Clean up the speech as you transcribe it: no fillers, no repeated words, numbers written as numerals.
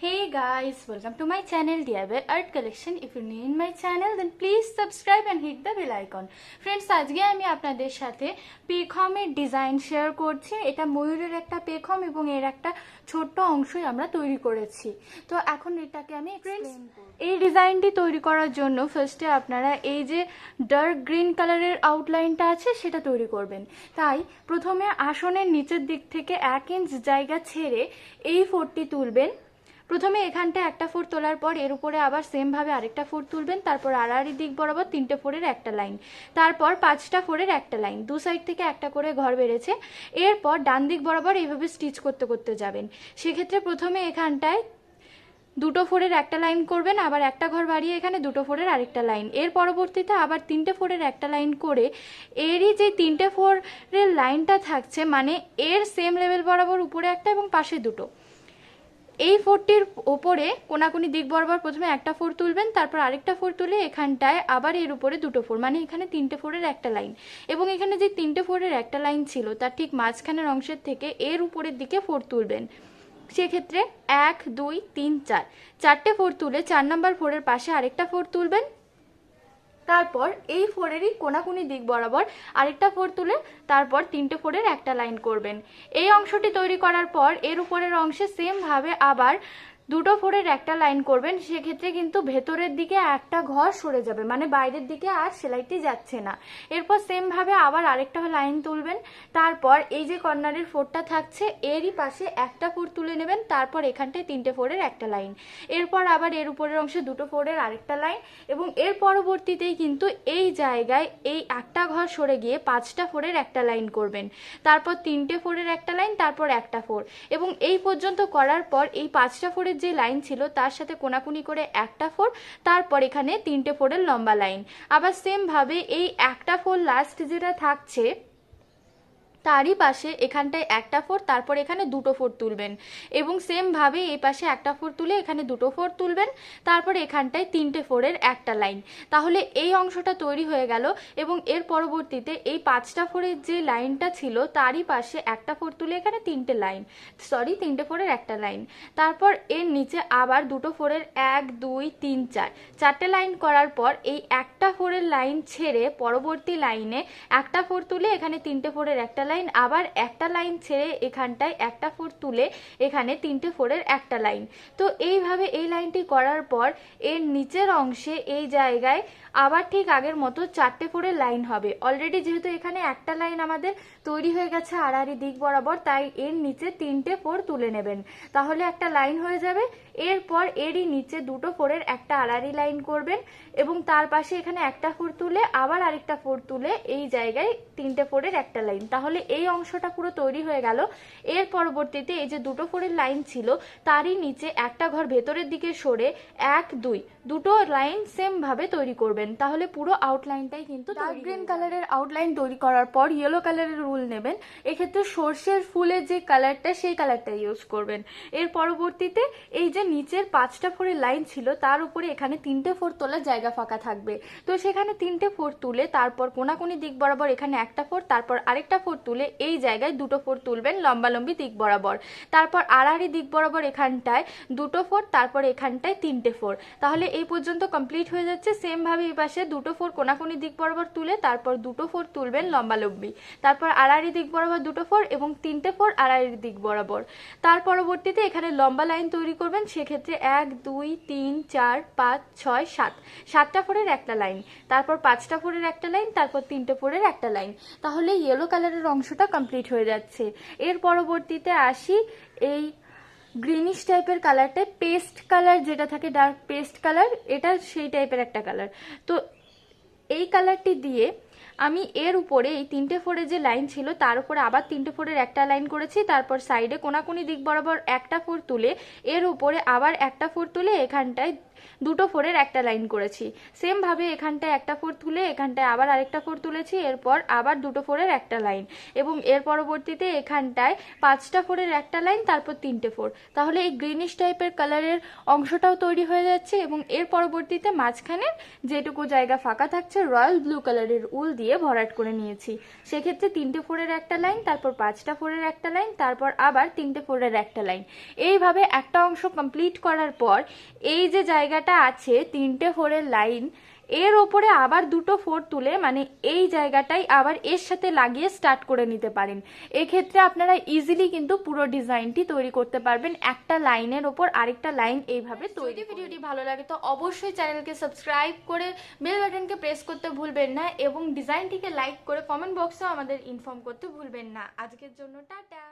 Hey guys, welcome to my channel DIY Art Collection. If you're new in my channel then please subscribe and hit the bell icon. Friends, আজকে আমি আপনাদের সাথে পেখমের design share করছি। এটা ময়ূরের একটা পেখম এবং এর একটা ছোট্ট অংশই আমরা তৈরি করেছি। তো এখন এটাকে আমি এক্সপ্লেইন করব। এই ডিজাইনটি তৈরি করার জন্য ফার্স্টে আপনারা এই যে ডার্ক গ্রিন কালারের আউটলাইনটা আছে সেটা তৈরি করবেন। তাই প্রথমে আসনের নিচের দিক থেকে 1 ইঞ্চ জায়গা ছেড়ে এই ফোরটি তুলবেন। প্রথমে এখানটা একটা ফোর তোলার পর এর উপরে আবার সেম ভাবে আরেকটা ফোর তুলবেন, তারপর আড়াআড়ি দিক বরাবর 3টে ফোরের একটা লাইন, তারপর 5টা ফোরের একটা লাইন, দু সাইড থেকে একটা করে ঘর বেড়েছে। এরপর ডান দিক বরাবর এইভাবে স্টিচ করতে করতে যাবেন। সেক্ষেত্রে প্রথমে এখানটায় 2টো ফোরের একটা লাইন করবেন, আবার একটা ঘর বাড়িয়ে এখানে 2টো ফোরের আরেকটা লাইন, এর পরবর্তীতে আবার 3টে ফোরের একটা লাইন করে এরই যে 3টে ফোরের লাইনটা থাকছে মানে এর সেম লেভেল বরাবর উপরে একটা এবং পাশে 2টো, এই ফোরটির ওপরে কোনাকুনি দিক বরাবর প্রথমে একটা ফোর তুলবেন, তারপর আরেকটা ফোর তুলে এখানটায় আবার এর উপরে 2টো ফোর, মানে এখানে 3টে ফোরের একটা লাইন, এবং এখানে যে 3টে ফোরের একটা লাইন ছিল তার ঠিক মাঝখানের অংশের থেকে এর উপরের দিকে ফোর তুলবেন। সেক্ষেত্রে 1 2 3 4 4টে ফোর তুলে 4 নম্বর ফোরের পাশে আরেকটা ফোর তুলবেন, তারপর এই ফোরেরই কোনাকুনি দিক বরাবর আরেকটা ফোর তুলে তারপর 3টে ফোরের একটা লাইন করবেন। এই অংশটি তৈরি করার পর এর উপরের অংশে সেম ভাবে আবার 2টো ফোরের একটা লাইন করবেন। সেক্ষেত্রে কিন্তু ভেতরের দিকে একটা ঘর সরে যাবে, মানে বাইরের দিকে আর সেলাইটি যাচ্ছে না। এরপর সেম ভাবে আবার আরেকটা লাইন তুলবেন, তারপর এই যে কর্নারের ফোরটা থাকছে এরই পাশে একটা ফোর তুলে নেবেন, তারপর এখানটায় 3টে ফোরের একটা লাইন, এরপর আবার এর উপরের অংশে 2টো ফোরের আরেকটা লাইন, এবং এর পরবর্তীতেই কিন্তু এই জায়গায় এই একটা ঘর সরে গিয়ে 5টা ফোরের একটা লাইন করবেন, তারপর 3টে ফোরের একটা লাইন, তারপর একটা ফোর, এবং এই পর্যন্ত করার পর এই 5টা ফোরের যে লাইন ছিল তার সাথে কোনাকুনি করে একটা ফোর, তারপর এখানে 3টে ফোরের লম্বা লাইন, আবার সেম ভাবে এই একটা ফোর লাস্ট যেটা থাকছে তারই পাশে এখানটায় একটা ফোর, তারপর এখানে 2টো ফোর তুলবেন, এবং সেম ভাবে এই পাশে একটা ফোর তুলে এখানে 2টো ফোর তুলবেন, তারপর এখানটায় 3টে ফোরের একটা লাইন। তাহলে এই অংশটা তৈরি হয়ে গেল, এবং এর পরবর্তীতে এই 5টা ফোরের যে লাইনটা ছিল তারই পাশে একটা ফোর তুলে এখানে 3টে ফোরের একটা লাইন, তারপর এর নিচে আবার 2টো ফোরের 1 2 3 4 4টে লাইন করার পর এই একটা ফোরের লাইন ছেড়ে পরবর্তী লাইনে একটা ফোর তুলে এখানে 3টে ফোরের একটা লাইন, আবার একটা লাইন ছেড়ে এখানটায় একটা ফোর তুলে এখানে 3টে ফোরের একটা লাইন। তো এইভাবে এই লাইনটি করার পর এর নিচের অংশে এই জায়গায় আবার ঠিক আগের মতো 4টে ফোরের লাইন হবে। অলরেডি যেহেতু এখানে একটা লাইন আমাদের তৈরি হয়ে গেছে আড়াআড়ি দিক বরাবর, তাই এর নিচে 3টে ফোর তুলে নেবেন, তাহলে একটা লাইন হয়ে যাবে। এরপর এরই নিচে 2টো ফোরের একটা আড়াআড়ি লাইন করবেন, এবং তার পাশে এখানে একটা ফোর তুলে আবার আরেকটা ফোর তুলে এই জায়গায় 3টে ফোরের একটা লাইন, তাহলে এই অংশটা পুরো তৈরি হয়ে গেল। এর পরবর্তীতে এই যে 2টো ফোরের লাইন ছিল তারই নিচে একটা ঘর ভেতরের দিকে সরে 1 2 2টো লাইন সেম ভাবে তৈরি করবেন, তাহলে পুরো আউটলাইনটাই কিন্তু ডার্ক গ্রিন কালারের আউটলাইন তৈরি করার পর ইয়েলো কালারের রুল নেবেন। এক্ষেত্রে সর্ষের ফুলের যে কালারটা সেই কালারটা ইউজ করবেন। এর পরবর্তীতে এই যে নিচের 5টা ফোরের লাইন ছিল তার উপরে এখানে 3টে ফোর তোলার জায়গা ফাঁকা থাকবে, তো সেখানে 3টে ফোর তুলে তারপর কোনাকুনি দিক বরাবর এখানে একটা ফোর, তারপর আরেকটা ফোর তুলে এই জায়গায় 2টো ফোর তুলবেন লম্বালম্বি দিক বরাবর, তারপর আড়াআড়ি দিক বরাবর এখানটায় 2টো ফোর, তারপর এখানটায় 3টে ফোর। তাহলে এই পর্যন্ত কমপ্লিট হয়ে যাচ্ছে। সেম ভাবে এই পাশে 2টো ফোর কোনাকুনি দিক বরাবর তুলে তারপর 2টো ফোর তুলবেন লম্বালম্বি, তারপর আড়াআড়ি দিক বরাবর 2টো ফোর এবং 3টে ফোর আড়াআড়ি দিক বরাবর। তার পরবর্তীতে এখানে লম্বা লাইন তৈরি করবেন। সেক্ষেত্রে 1 2 3 4 5 6 7 7টা ফোরের একটা লাইন, তারপর 5টা ফোরের একটা লাইন, তারপর 3টে ফোরের একটা লাইন, তাহলে ইয়েলো কালারের অংশটা কমপ্লিট হয়ে যাচ্ছে। এর পরবর্তীতে আসি এই গ্রিনিশ টাইপের কালারটা, পেস্ট কালার যেটা থাকে ডার্ক পেস্ট কালার, এটা সেই টাইপের একটা কালার। তো এই কালারটি দিয়ে আমি এর উপরে এই 3টে ফোরের যে লাইন ছিল তার উপরে আবার 3টে ফোরের একটা লাইন করেছি, তারপর সাইডে কোনাকুনি দিক বরাবর একটা ফোর তুলে এর উপরে আবার একটা ফোর তুলে এখানটায় দুটো ফোরের একটা লাইন করেছি। সেম ভাবে এখানটায় একটা ফোর তুলে এখানটায় আবার আরেকটা ফোর তুলেছি, এরপর আবার দুটো ফোরের একটা লাইন, এবং এর পরবর্তীতে এখানটায় 5টা ফোরের একটা লাইন, তারপর 3টে ফোর। তাহলে এই গ্রিনিশ টাইপের কালারের অংশটাও তৈরি হয়ে যাচ্ছে, এবং এর পরবর্তীতে মাঝখানে যেটুকু জায়গা ফাঁকা থাকছে রয়্যাল ব্লু কালারের উল দিয়ে ভরাট করে নিয়েছি। সেক্ষেত্রে 3টে ফোরের একটা লাইন, তারপর 5টা ফোরের একটা লাইন, তারপর আবার 3টে ফোরের একটা লাইন। এইভাবে একটা অংশ কমপ্লিট করার পর এই যে জায়গাটা আছে 3টে ফোরের লাইন, এর ওপরে আবার দুটো ফোর তুলে মানে এই জায়গাটাই আবার এর সাথে লাগিয়ে স্টার্ট করে নিতে পারেন। এক্ষেত্রে আপনারা ইজিলি কিন্তু পুরো ডিজাইনটি তৈরি করতে পারবেন একটা লাইনের ওপর আরেকটা লাইন এইভাবে তৈরি। ভিডিওটি ভালো লাগে তো অবশ্যই চ্যানেলকে সাবস্ক্রাইব করে বেল বাটনকে প্রেস করতে ভুলবেন না, এবং ডিজাইনটিকে লাইক করে কমেন্ট বক্সেও আমাদের ইনফর্ম করতে ভুলবেন না। আজকের জন্য টাটা।